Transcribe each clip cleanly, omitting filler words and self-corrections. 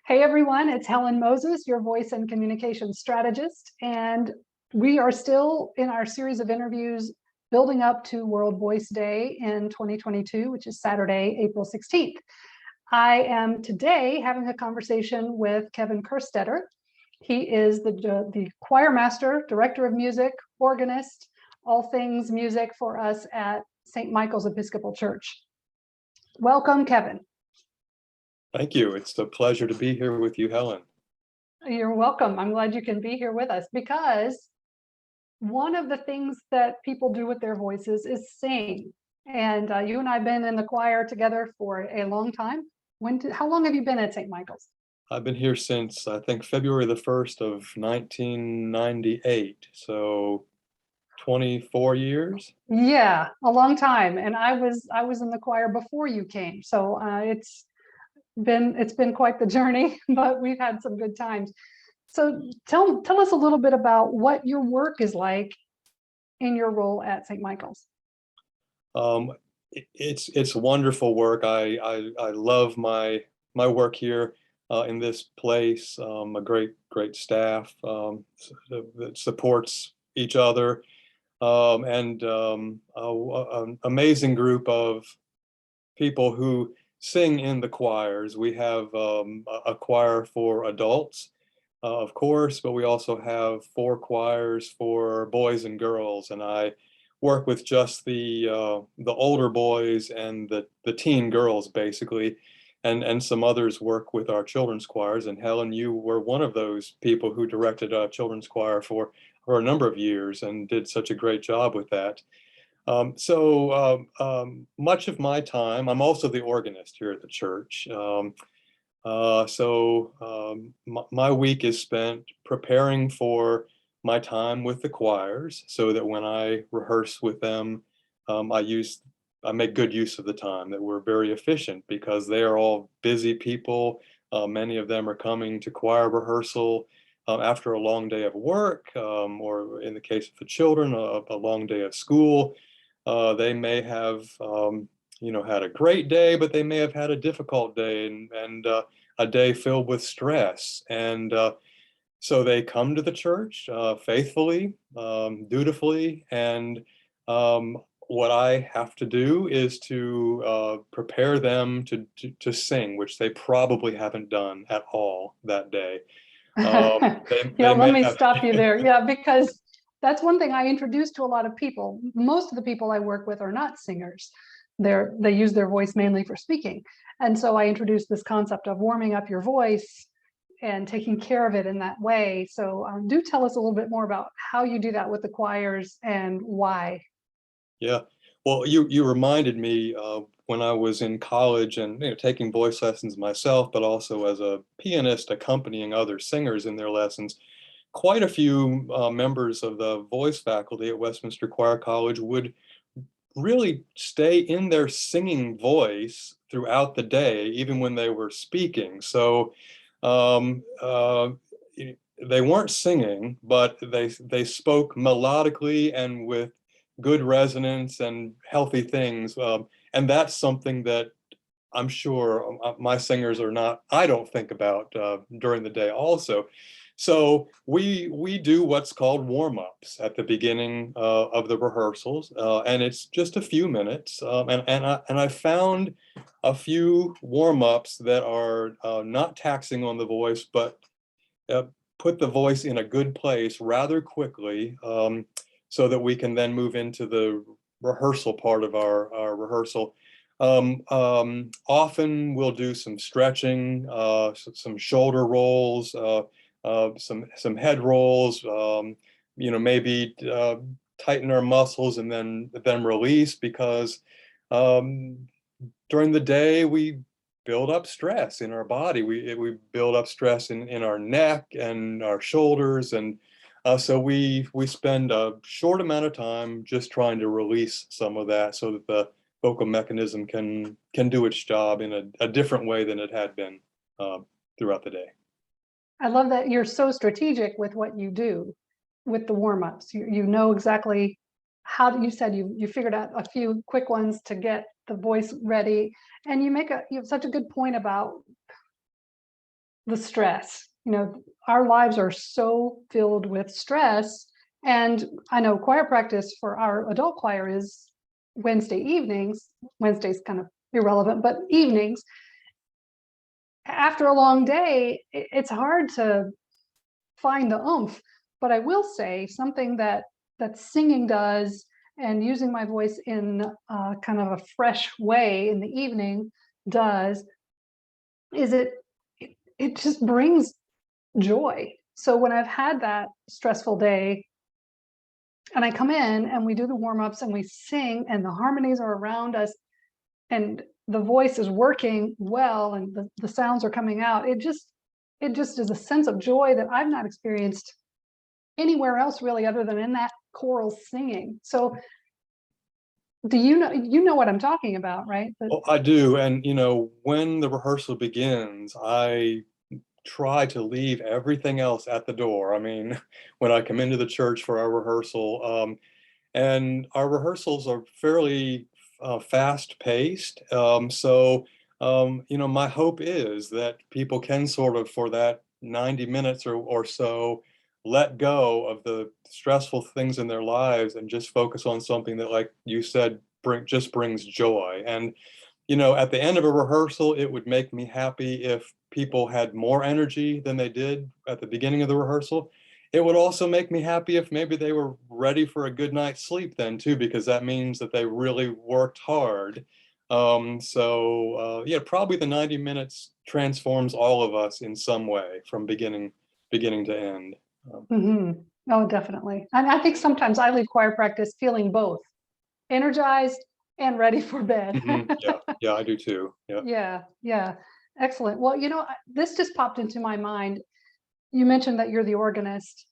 Hey everyone, it's Helen Moses, your voice and communication strategist, and we are still in our series of interviews building up to World Voice Day in 2022, which is Saturday, April 16th. I am today having a conversation with Kevin Kerstetter. He is the choir master, director of music, organist, all things music for us at St. Michael's Episcopal Church. Welcome, Kevin. Thank you. It's a pleasure to be here with you, Helen. You're welcome. I'm glad you can be here with us because one of the things that people do with their voices is sing. And you and I have been in the choir together for a long time. How long have you been at St. Michael's? I've been here since, I think, February the 1st of 1998. So 24 years. Yeah, a long time. And I was in the choir before you came. So it's been quite the journey, but we've had some good times. So tell us a little bit about what your work is like in your role at St. Michael's. It's wonderful work. I love my work here in this place. A great staff that supports each other, and an amazing group of people who sing in the choirs. We have a choir for adults, of course, but we also have 4 choirs for boys and girls, and I work with just the older boys and the teen girls, basically, and some others work with our children's choirs. And Helen, you were one of those people who directed a children's choir for a number of years and did such a great job with that. Much of my time, I'm also the organist here at the church. My week is spent preparing for my time with the choirs so that when I rehearse with them, I make good use of the time, that we're very efficient because they are all busy people. Many of them are coming to choir rehearsal after a long day of work, or in the case of the children, a long day of school. They may have, had a great day, but they may have had a difficult day and a day filled with stress. And so they come to the church faithfully, dutifully, and what I have to do is to prepare them to sing, which they probably haven't done at all that day. Let me stop you there. Yeah, because that's one thing I introduce to a lot of people. Most of the people I work with are not singers. They use their voice mainly for speaking. And so I introduce this concept of warming up your voice and taking care of it in that way. So do tell us a little bit more about how you do that with the choirs and why. Yeah, well, you reminded me when I was in college and taking voice lessons myself, but also as a pianist accompanying other singers in their lessons. Quite a few members of the voice faculty at Westminster Choir College would really stay in their singing voice throughout the day, even when they were speaking. So um, uh, they weren't singing, but they spoke melodically and with good resonance and healthy things. And that's something that I'm sure my singers are not, I don't think about during the day also. So we do what's called warm-ups at the beginning of the rehearsals, and it's just a few minutes. And I found a few warm-ups that are not taxing on the voice, but put the voice in a good place rather quickly, so that we can then move into the rehearsal part of our rehearsal. Often we'll do some stretching, some shoulder rolls, some head rolls, maybe tighten our muscles and then release, because during the day we build up stress in our body. We build up stress in our neck and our shoulders, and so we spend a short amount of time just trying to release some of that so that the vocal mechanism can do its job in a different way than it had been throughout the day. I love that you're so strategic with what you do with the warm-ups. You know exactly how. You said you figured out a few quick ones to get the voice ready, and you have such a good point about the stress. Our lives are so filled with stress. And I know choir practice for our adult choir is Wednesday evenings. Wednesday's kind of irrelevant, but evenings. After a long day, it's hard to find the oomph. But I will say something that singing does, and using my voice in kind of a fresh way in the evening does, is it just brings joy. So when I've had that stressful day and I come in and we do the warm-ups and we sing and the harmonies are around us and the voice is working well and the sounds are coming out, it just is a sense of joy that I've not experienced anywhere else really, other than in that choral singing. So do you know what I'm talking about, right? Well, I do. And, when the rehearsal begins, I try to leave everything else at the door. I mean, when I come into the church for our rehearsal, and our rehearsals are fairly fast paced. My hope is that people can sort of, for that 90 minutes or so, let go of the stressful things in their lives and just focus on something that, like you said, just brings joy. And at the end of a rehearsal, it would make me happy if people had more energy than they did at the beginning of the rehearsal. It would also make me happy if maybe they were ready for a good night's sleep then too, because that means that they really worked hard. Yeah, probably the 90 minutes transforms all of us in some way from beginning to end. Oh, definitely. And I think sometimes I leave choir practice feeling both energized and ready for bed. Yeah, I do too. Yeah. Excellent. Well, this just popped into my mind. You mentioned that you're the organist,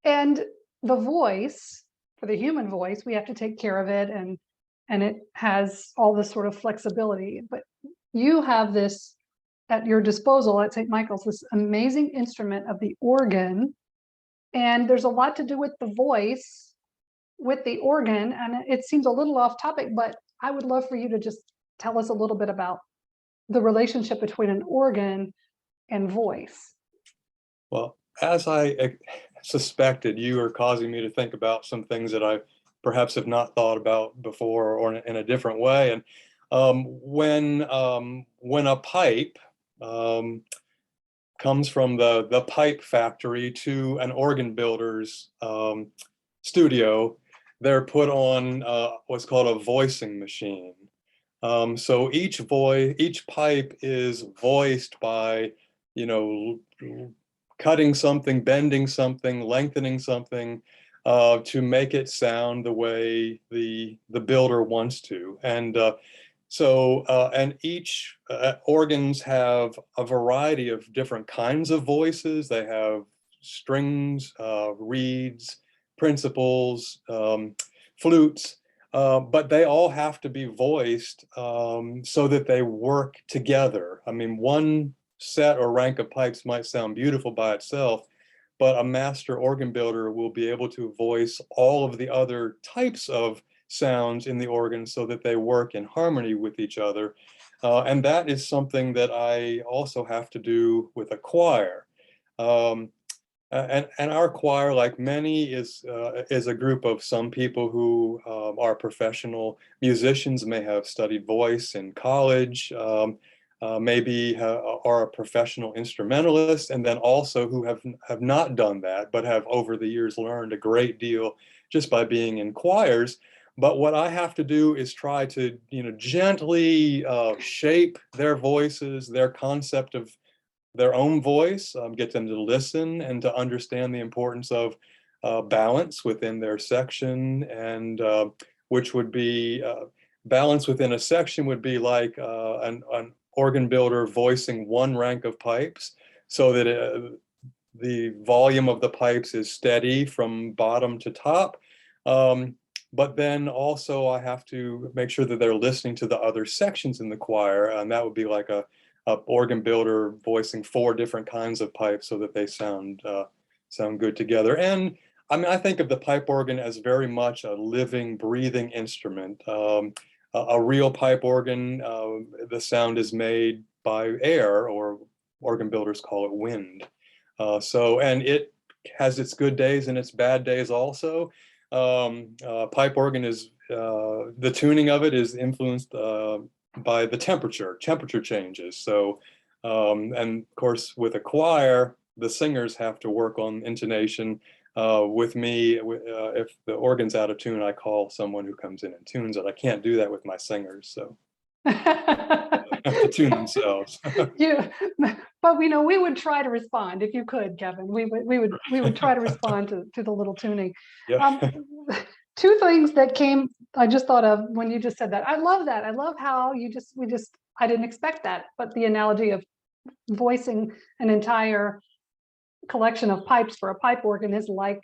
and the voice, for the human voice, we have to take care of it, and it has all this sort of flexibility. But you have this at your disposal at St. Michael's, this amazing instrument of the organ, and there's a lot to do with the voice with the organ. And it seems a little off topic, but I would love for you to just tell us a little bit about the relationship between an organ and voice. Well, as I suspected, you are causing me to think about some things that I perhaps have not thought about before, or in a different way. And when a pipe comes from the pipe factory to an organ builder's studio, they're put on what's called a voicing machine. So each pipe is voiced by, cutting something, bending something, lengthening something, to make it sound the way the builder wants to. And each organs have a variety of different kinds of voices. They have strings, reeds, principals, flutes, but they all have to be voiced so that they work together. I mean, one set or rank of pipes might sound beautiful by itself, but a master organ builder will be able to voice all of the other types of sounds in the organ so that they work in harmony with each other. And that is something that I also have to do with a choir. And our choir, like many, is a group of some people who are professional musicians, may have studied voice in college, maybe are a professional instrumentalist, and then also who have not done that, but have over the years learned a great deal just by being in choirs. But what I have to do is try to, gently shape their voices, their concept of their own voice, get them to listen and to understand the importance of balance within their section, and which would be balance within a section would be like an organ builder voicing one rank of pipes, so that the volume of the pipes is steady from bottom to top. But then also I have to make sure that they're listening to the other sections in the choir, and that would be like a organ builder voicing 4 different kinds of pipes so that they sound good together. And I mean, I think of the pipe organ as very much a living, breathing instrument. A real pipe organ, the sound is made by air, or organ builders call it wind. And it has its good days and its bad days also. Pipe organ is, the tuning of it is influenced by the temperature changes. So, and of course with a choir, the singers have to work on intonation. With me, if the organ's out of tune, I call someone who comes in and tunes it. I can't do that with my singers, so they have to tune themselves. But we know we would try to respond if you could, Kevin. We would try to respond to the little tuning. Yeah. Two things that I just thought of when you just said that. I love that. I love how I didn't expect that, but the analogy of voicing an entire collection of pipes for a pipe organ is like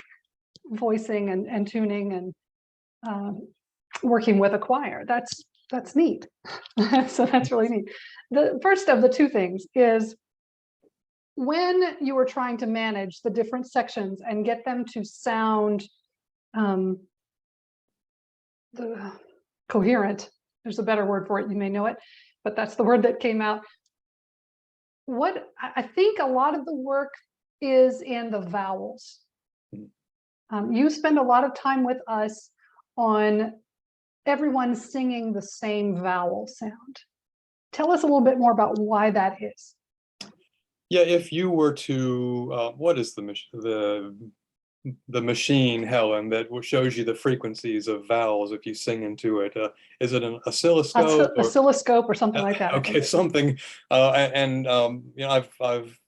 voicing and tuning and working with a choir. That's neat. So that's really neat. The first of the two things is when you were trying to manage the different sections and get them to sound coherent. There's a better word for it, you may know it, but that's the word that came out. What I think a lot of the work is in the vowels. You spend a lot of time with us on everyone singing the same vowel sound. Tell us a little bit more about why that is. Yeah, if you were to, what is the machine, Helen, that shows you the frequencies of vowels if you sing into it? Is it an oscilloscope? Oscilloscope or something like that. Okay, something. I've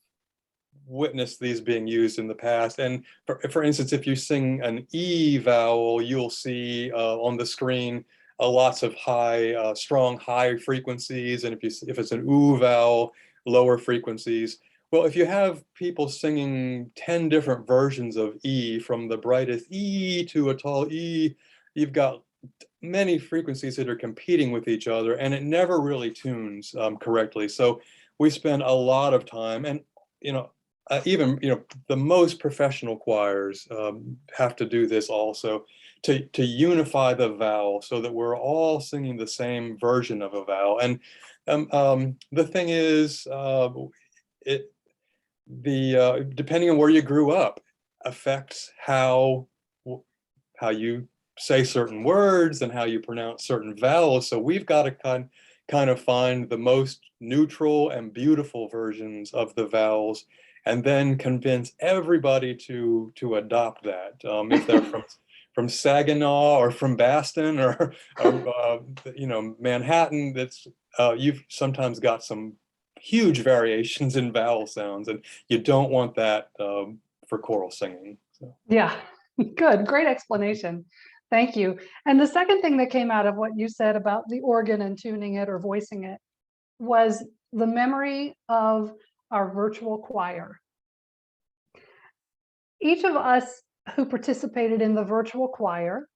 witnessed these being used in the past. And for instance, if you sing an E vowel, you'll see on the screen lots of strong high frequencies. And if it's an oo vowel, lower frequencies. Well, if you have people singing 10 different versions of E, from the brightest E to a tall E, you've got many frequencies that are competing with each other, and it never really tunes correctly. So we spend a lot of time, and even the most professional choirs have to do this also, to unify the vowel so that we're all singing the same version of a vowel. And the thing is, depending on where you grew up affects how you say certain words and how you pronounce certain vowels. So we've got to kind of find the most neutral and beautiful versions of the vowels, and then convince everybody to adopt that. If they're from Saginaw or from Boston or Manhattan, you've sometimes got some huge variations in vowel sounds, and you don't want that for choral singing. So. Yeah, good, great explanation. Thank you. And the second thing that came out of what you said about the organ and tuning it or voicing it was the memory of our virtual choir. Each of us who participated in the virtual choir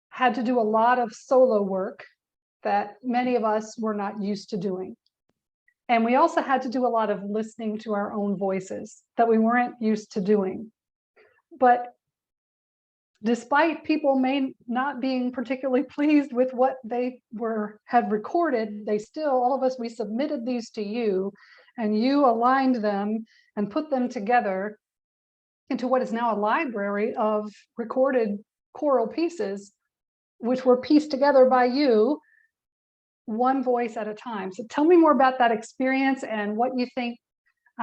had to do a lot of solo work that many of us were not used to doing. And we also had to do a lot of listening to our own voices that we weren't used to doing. But despite people may not being particularly pleased with what they had recorded, all of us, we submitted these to you, and you aligned them and put them together into what is now a library of recorded choral pieces, which were pieced together by you, one voice at a time. So tell me more about that experience and what you think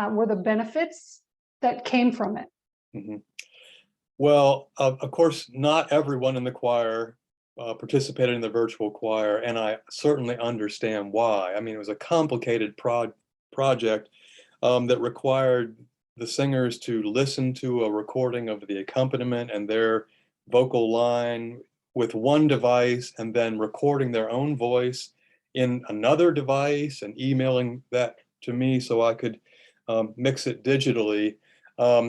were the benefits that came from it. Mm-hmm. Well, of course, not everyone in the choir participated in the virtual choir, and I certainly understand why. I mean, it was a complicated project that required the singers to listen to a recording of the accompaniment and their vocal line with one device, and then recording their own voice in another device and emailing that to me so I could mix it digitally.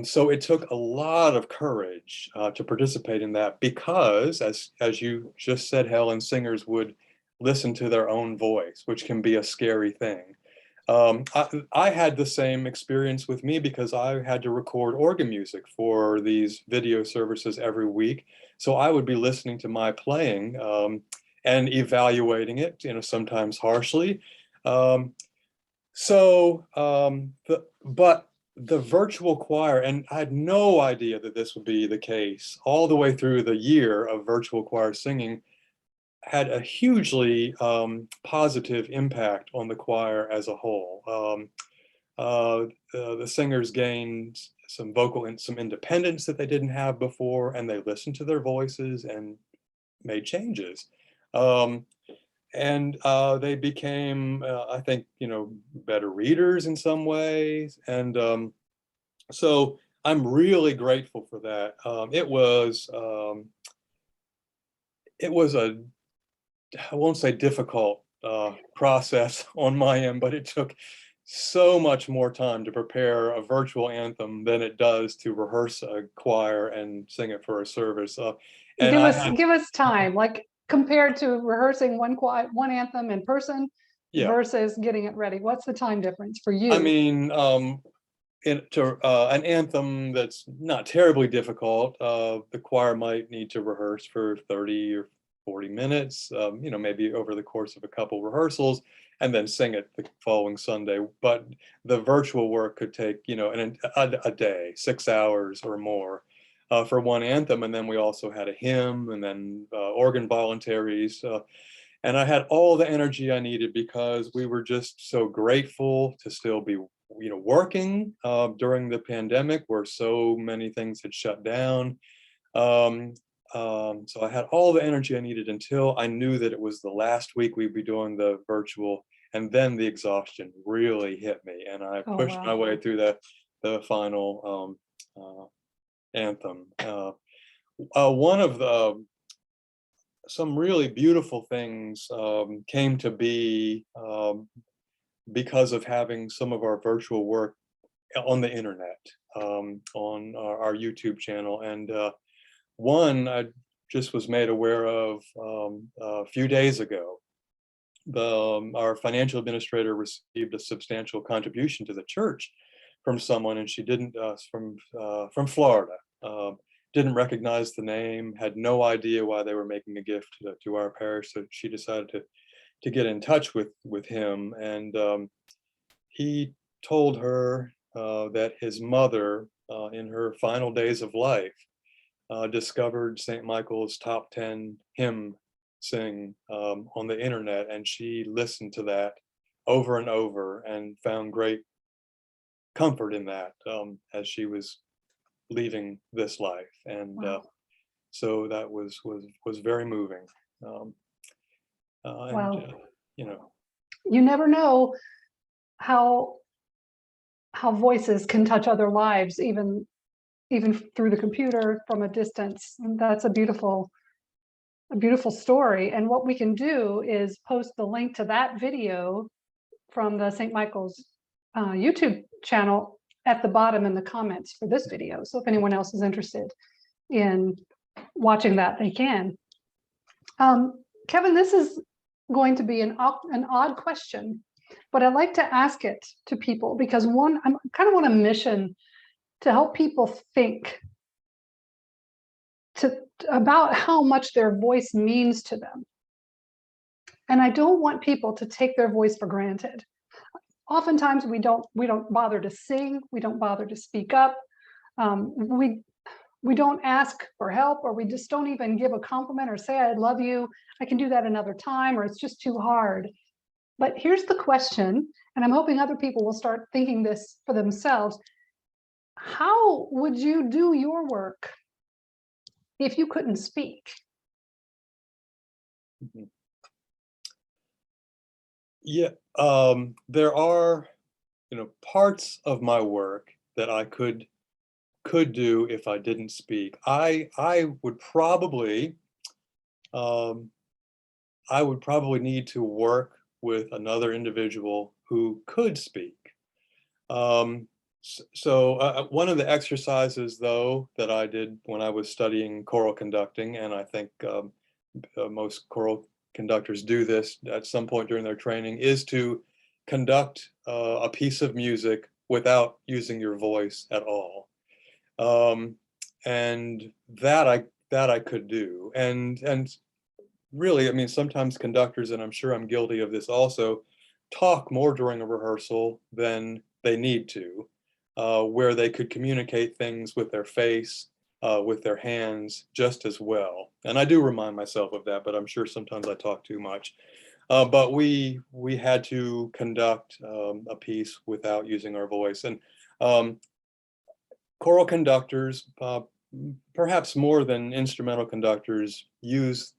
So it took a lot of courage to participate in that, because as you just said, Helen, singers would listen to their own voice, which can be a scary thing. I had the same experience with me because I had to record organ music for these video services every week. So I would be listening to my playing and evaluating it, sometimes harshly. So, but the virtual choir, and I had no idea that this would be the case all the way through the year of virtual choir singing, had a hugely positive impact on the choir as a whole. The singers gained some vocal and some independence that they didn't have before, and they listened to their voices and made changes. Um, and they became, I think, better readers in some ways. And so I'm really grateful for that. It was a, I won't say difficult process on my end, but it took so much more time to prepare a virtual anthem than it does to rehearse a choir and sing it for a service. And Give I us had, give us time, like compared to rehearsing one anthem in person yeah, versus getting it ready. What's the time difference for I you? mean, an anthem that's not terribly difficult, the choir might need to rehearse for 30 or 40 minutes, maybe over the course of a couple rehearsals, and then sing it the following Sunday. But the virtual work could take, a day, 6 hours or more for one anthem. And then we also had a hymn and then organ voluntaries. And I had all the energy I needed because we were just so grateful to still be, working during the pandemic where so many things had shut down. Um, so I had all the energy I needed until I knew that it was the last week we'd be doing the virtual, and then the exhaustion really hit me, and I Oh, pushed my wow. way through the final anthem. One of the some really beautiful things came to be because of having some of our virtual work on the internet, on our YouTube channel. And one I just was made aware of a few days ago. Our financial administrator received a substantial contribution to the church from someone, and she didn't, from Florida. Didn't recognize the name, had no idea why they were making a gift to our parish. So she decided to get in touch with him, and he told her that his mother, in her final days of life, discovered St. Michael's top 10 hymn sing on the internet, and she listened to that over and over and found great comfort in that as she was leaving this life. And Wow. so that was very moving. Um, and Wow. you know, You never know how voices can touch other lives, even through the computer from a distance. And that's a beautiful story. And what we can do is post the link to that video from the St. Michael's YouTube channel at the bottom in the comments for this video. So if anyone else is interested in watching that, they can. Kevin, this is going to be an odd question, but I like to ask it to people because I'm kind of on a mission to help people think about how much their voice means to them. And I don't want people to take their voice for granted. Oftentimes we don't bother to sing, we don't bother to speak up, we don't ask for help, or we just don't even give a compliment or say I love you, I can do that another time, or it's just too hard. But here's the question, and I'm hoping other people will start thinking this for themselves. How would you do your work if you couldn't speak? mhm. Yeah, there are, parts of my work that I could do if I didn't speak. I would probably um, need to work with another individual who could speak. So one of the exercises, though, that I did when I was studying choral conducting, and I think most choral conductors do this at some point during their training, is to conduct a piece of music without using your voice at all. Um, and that I could do. And really, I mean, sometimes conductors, and I'm sure I'm guilty of this also, talk more during a rehearsal than they need to, where they could communicate things with their face, with their hands just as well. And I do remind myself of that, but I'm sure sometimes I talk too much. But we had to conduct a piece without using our voice, and um, choral conductors, perhaps more than instrumental conductors, use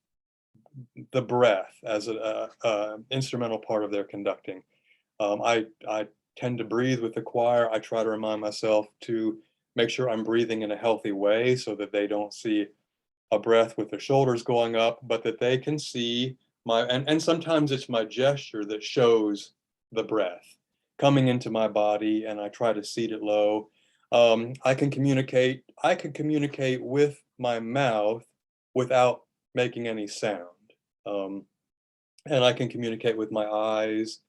the breath as a instrumental part of their conducting. I tend to breathe with the choir. I try to remind myself to make sure I'm breathing in a healthy way so that they don't see a breath with their shoulders going up, but that they can see my, and sometimes it's my gesture that shows the breath coming into my body, and I try to seat it low. I can communicate with my mouth without making any sound. Um, and I can communicate with my eyes,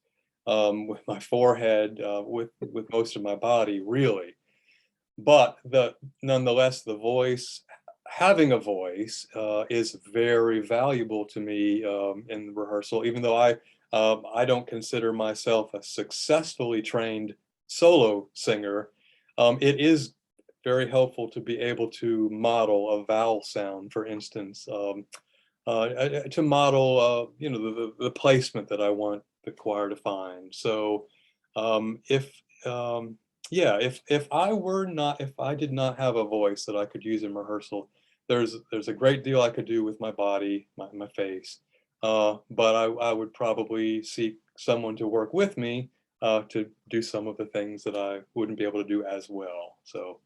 with my forehead, with most of my body, really. But nonetheless, the voice, having a voice, is very valuable to me in rehearsal. Even though I don't consider myself a successfully trained solo singer, it is very helpful to be able to model a vowel sound, for instance, to model, the placement that I want the choir to find. So, if yeah, if I were not, if I did not have a voice that I could use in rehearsal, there's a great deal I could do with my body, my face, but I would probably seek someone to work with me to do some of the things that I wouldn't be able to do as well. So,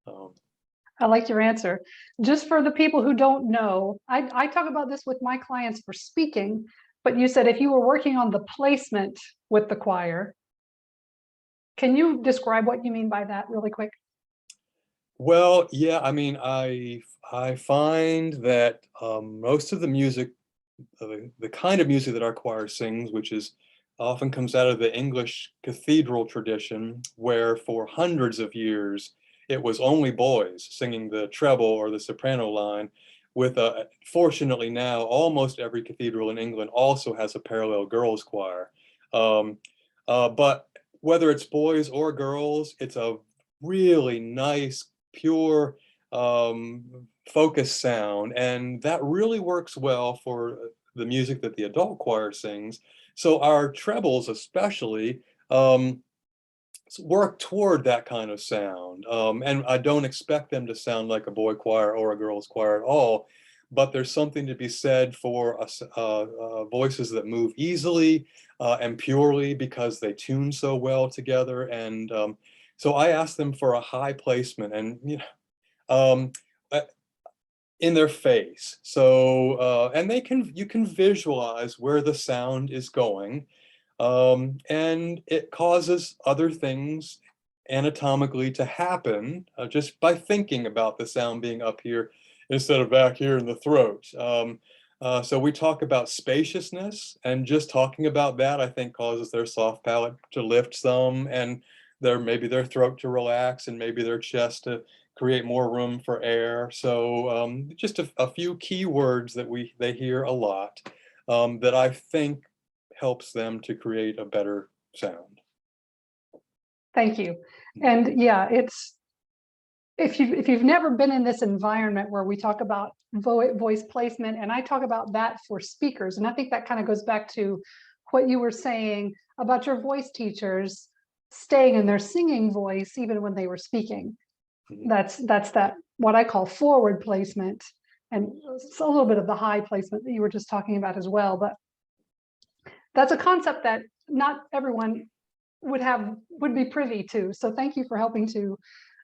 um, I like your answer. Just for the people who don't know, I talk about this with my clients for speaking, but you said if you were working on the placement with the choir, can you describe what you mean by that really quick? well, yeah, I mean, I find that most of the music, the kind of music that our choir sings, which is often comes out of the English cathedral tradition, where for hundreds of years it was only boys singing the treble or the soprano line. With fortunately now, almost every cathedral in England also has a parallel girls' choir. Um, but whether it's boys or girls, it's a really nice, pure, focused sound, and that really works well for the music that the adult choir sings. So our trebles especially work toward that kind of sound. And I don't expect them to sound like a boy choir or a girls choir at all, but there's something to be said for us, voices that move easily and purely because they tune so well together. And so I asked them for a high placement, and um, uh, in their face. So, and you can visualize where the sound is going, and it causes other things anatomically to happen just by thinking about the sound being up here instead of back here in the throat. So we talk about spaciousness, and just talking about that, I think, causes their soft palate to lift some, and maybe their throat to relax, and maybe their chest to create more room for air. So just a few key words that they hear a lot, that I think helps them to create a better sound. Thank you. Mm. And yeah, it's if you've never been in this environment where we talk about voice placement, and I talk about that for speakers, and I think that kind of goes back to what you were saying about your voice teachers staying in their singing voice even when they were speaking. Mhm. That's that what I call forward placement, and it's a little bit of the high placement that you were just talking about as well. But that's a concept that not everyone would be privy to. So thank you for helping to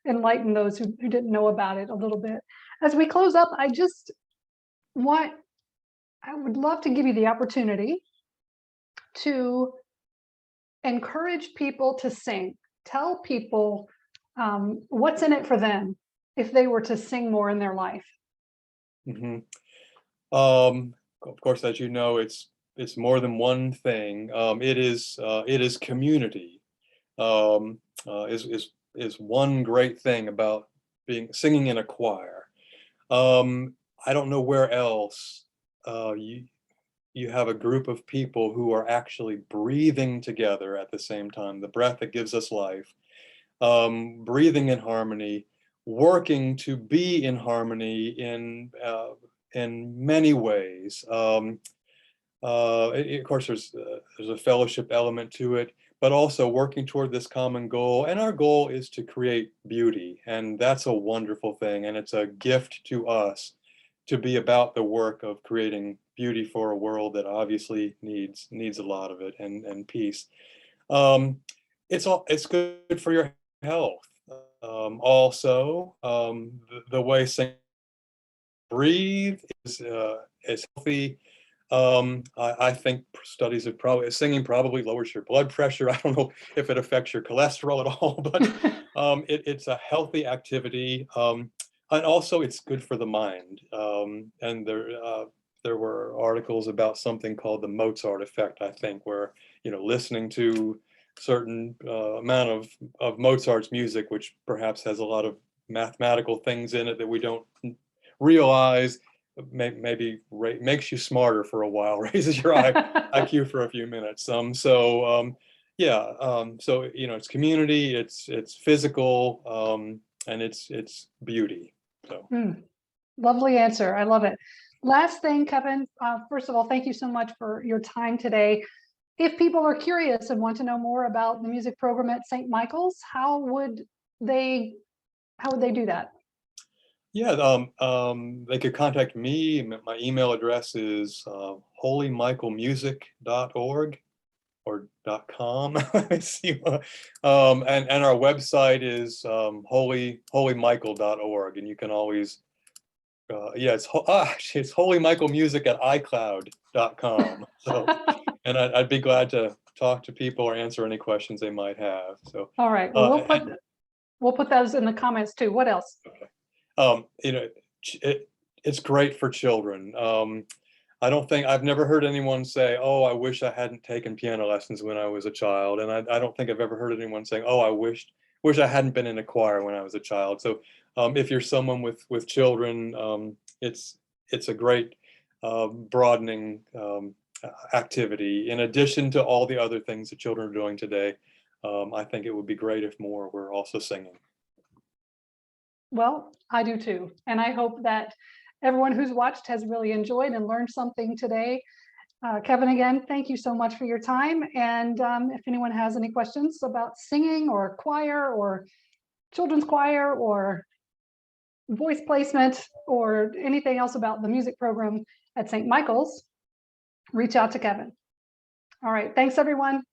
enlighten those who didn't know about it a little bit. As we close up, want I would love to give you the opportunity to encourage people to sing. Tell people what's in it for them if they were to sing more in their life. Mhm. Of course, as you know, it's more than one thing. It is community. Um, is one great thing about being singing in a choir. I don't know where else you you have a group of people who are actually breathing together at the same time, the breath that gives us life, breathing in harmony, working to be in harmony in many ways. Of course, there's a fellowship element to it, but also working toward this common goal. And our goal is to create beauty, and that's a wonderful thing. And it's a gift to us to be about the work of creating beauty for a world that obviously needs a lot of it, and peace. Um, it's good for your health. Also, the way singing breathe is healthy. I think studies have probably singing probably lowers your blood pressure. I don't know if it affects your cholesterol at all, but it's a healthy activity, and also it's good for the mind. And there were articles about something called the Mozart effect, I think, where listening to certain amount of Mozart's music, which perhaps has a lot of mathematical things in it that we don't realize, maybe makes you smarter for a while, raises your IQ for a few minutes. Yeah, so it's community, it's physical, and it's beauty. So Lovely answer. I love it. Last thing, Kevin, first of all, thank you so much for your time today. If people are curious and want to know more about the music program at St. Michael's, how would they do that? Yeah, they could contact me. My email address is holymichaelmusic.org or .com. Let's see. And our website is holymichael.org, and you can always yeah, actually it's holymichaelmusic@icloud.com. So, and I'd be glad to talk to people or answer any questions they might have. So, All right. Well, we'll put those in the comments too. What else? It's great for children. I've never heard anyone say, "Oh, I wish I hadn't taken piano lessons when I was a child," and I don't think I've ever heard anyone saying, "Oh, I wish I hadn't been in a choir when I was a child." So, if you're someone with children, it's a great broadening activity. In addition to all the other things that children are doing today, I think it would be great if more were also singing. Well, I do too. And I hope that everyone who's watched has really enjoyed and learned something today. Kevin, again, thank you so much for your time. And if anyone has any questions about singing or choir or children's choir or voice placement or anything else about the music program at St. Michael's, reach out to Kevin. All right. Thanks, everyone.